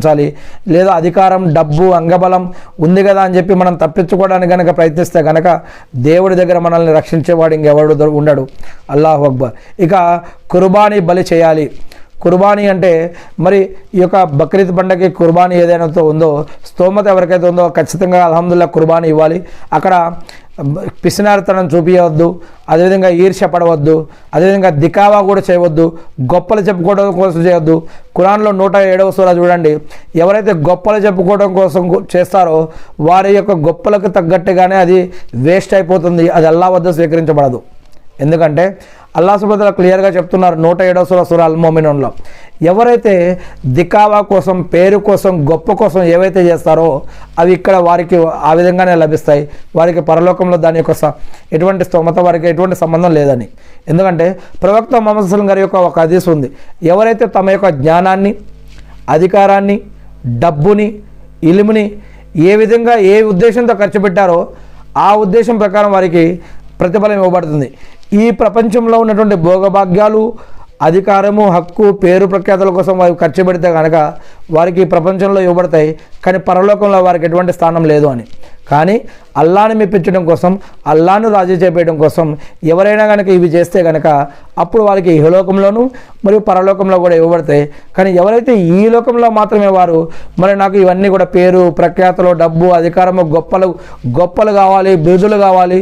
చాలి లేదా అధికారం డబ్బు అంగబలం ఉంది కదా అని చెప్పి మనం తప్పించుకోవడానికి గనక ప్రయత్నిస్తే గనక దేవుడి దగ్గర మనల్ని రక్షించేవాడు ఇంకెవడు ఉండడు. అల్లాహు అక్బర్. ఇక కుర్బానీ బలి చేయాలి. కుర్బానీ అంటే మరి ఈ యొక్క బక్రీద్ పండగకి కుర్బానీ ఏదైనా ఉందో స్తోమత ఎవరికైతే ఉందో ఖచ్చితంగా అల్హమ్దుల్లాహ్ కుర్బానీ ఇవ్వాలి. అక్కడ పిసినారితనం చూపించవద్దు, అదేవిధంగా ఈర్ష్య పడవద్దు, అదేవిధంగా దికావా కూడా చేయవద్దు, గొప్పలు చెప్పుకోవడం కోసం చేయవద్దు. ఖురాన్లో 107వ సూరా చూడండి, ఎవరైతే గొప్పలు చెప్పుకోవడం కోసం చేస్తారో వారి యొక్క గొప్పలకు తగ్గట్టుగానే అది వేస్ట్ అయిపోతుంది, అది అల్లాహ్ వద్ద స్వీకరించబడదు. ఎందుకంటే అల్లాహ్ సుబ్హానహు వ తఆలా క్లియర్గా చెప్తున్నారు 107వ సూరా అల్ ముమినూన్లో, ఎవరైతే దికావా కోసం పేరు కోసం గొప్ప కోసం ఏవైతే చేస్తారో అవి ఇక్కడ వారికి ఆ విధంగానే లభిస్తాయి. వారికి పరలోకంలో దాని యొక్క ఎటువంటి స్తోమత వారికి ఎటువంటి సంబంధం లేదని. ఎందుకంటే ప్రవక్త ముహమ్మద్ సల్లల్లాహు అలైహి వసల్లం గారి యొక్క ఒక హదీస్ ఉంది, ఎవరైతే తమ యొక్క జ్ఞానాన్ని అధికారాన్ని డబ్బుని ఇల్ముని ఏ విధంగా ఏ ఉద్దేశంతో ఖర్చు పెట్టారో ఆ ఉద్దేశం ప్రకారం వారికి ప్రతిఫలం ఇవ్వబడుతుంది. ఈ ప్రపంచంలో ఉన్నటువంటి భోగభాగ్యాలు అధికారము హక్కు పేరు ప్రఖ్యాతుల కోసం వారు ఖర్చు పెడితే కనుక వారికి ఈ ప్రపంచంలో ఇవ్వబడతాయి, కానీ పరలోకంలో వారికి ఎటువంటి స్థానం లేదు అని. కానీ అల్లాహ్ని మెప్పించడం కోసం అల్లాహ్ను రాజీ చేపేయడం కోసం ఎవరైనా కనుక ఇవి చేస్తే కనుక అప్పుడు వారికి ఇహలోకంలోనూ మరియు పరలోకంలో కూడా ఇవ్వబడతాయి. కానీ ఎవరైతే ఈ లోకంలో మాత్రమే వారు మరి నాకు ఇవన్నీ కూడా పేరు ప్రఖ్యాతులు డబ్బు అధికారము గొప్పలు కావాలి, బిరుదులు కావాలి,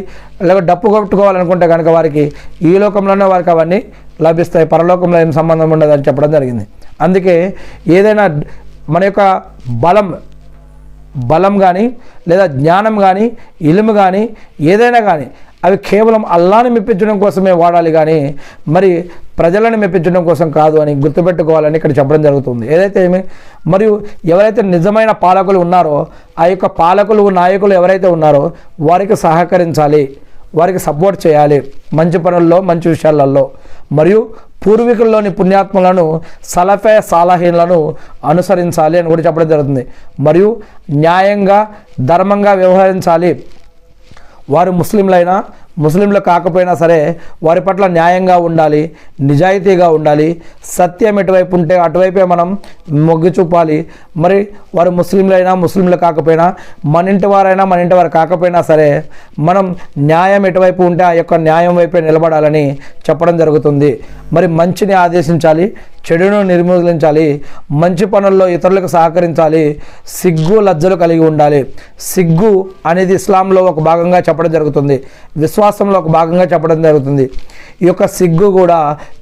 లేక డప్పు కొట్టుకోవాలనుకుంటే కనుక వారికి ఈ లోకంలోనే వారికి అవన్నీ లభిస్తాయి, పరలోకంలో ఏం సంబంధం ఉండదు అని చెప్పడం జరిగింది. అందుకే ఏదైనా మన యొక్క బలం కానీ లేదా జ్ఞానం కానీ ఇల్ము కానీ ఏదైనా కానీ అవి కేవలం అల్లాహ్ని మెప్పించడం కోసమే వాడాలి, కానీ మరి ప్రజలను మెప్పించడం కోసం కాదు అని గుర్తుపెట్టుకోవాలని ఇక్కడ చెప్పడం జరుగుతుంది. ఏదైతే మరియు ఎవరైతే నిజమైన పాలకులు ఉన్నారో ఆ యొక్క పాలకులు నాయకులు ఎవరైతే ఉన్నారో వారికి సహకరించాలి, వారికి సపోర్ట్ చేయాలి మంచి పనుల్లో మంచి విషయాలలో. మరియు పూర్వీకుల్లోని పుణ్యాత్ములను సలఫే సాలహీన్లను అనుసరించాలి అని కూడా చెప్పడం జరుగుతుంది. మరియు న్యాయంగా ధర్మంగా వ్యవహరించాలి. వారు ముస్లింలు కాకపోయినా సరే వారి పట్ల న్యాయంగా ఉండాలి, నిజాయితీగా ఉండాలి. సత్యం ఎటువైపు ఉంటే అటువైపే మనం మొగ్గు చూపాలి. మరి వారు ముస్లింలు కాకపోయినా మన ఇంటి వారు కాకపోయినా సరే మనం న్యాయం ఎటువైపు ఉంటే ఆ యొక్క న్యాయం వైపే నిలబడాలని చెప్పడం జరుగుతుంది. మరి మంచిని ఆదేశించాలి, చెడును నిర్మూలించాలి, మంచి పనుల్లో ఇతరులకు సహకరించాలి, సిగ్గు లజ్జలు కలిగి ఉండాలి. సిగ్గు అనేది ఇస్లాంలో ఒక భాగంగా చెప్పడం జరుగుతుంది, విశ్వాసంలో ఒక భాగంగా చెప్పడం జరుగుతుంది. ఈ యొక్క సిగ్గు కూడా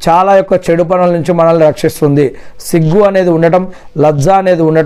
చాలా యొక్క చెడు పనుల నుంచి మనల్ని రక్షిస్తుంది. సిగ్గు అనేది ఉండటం, లజ్జ అనేది ఉండటం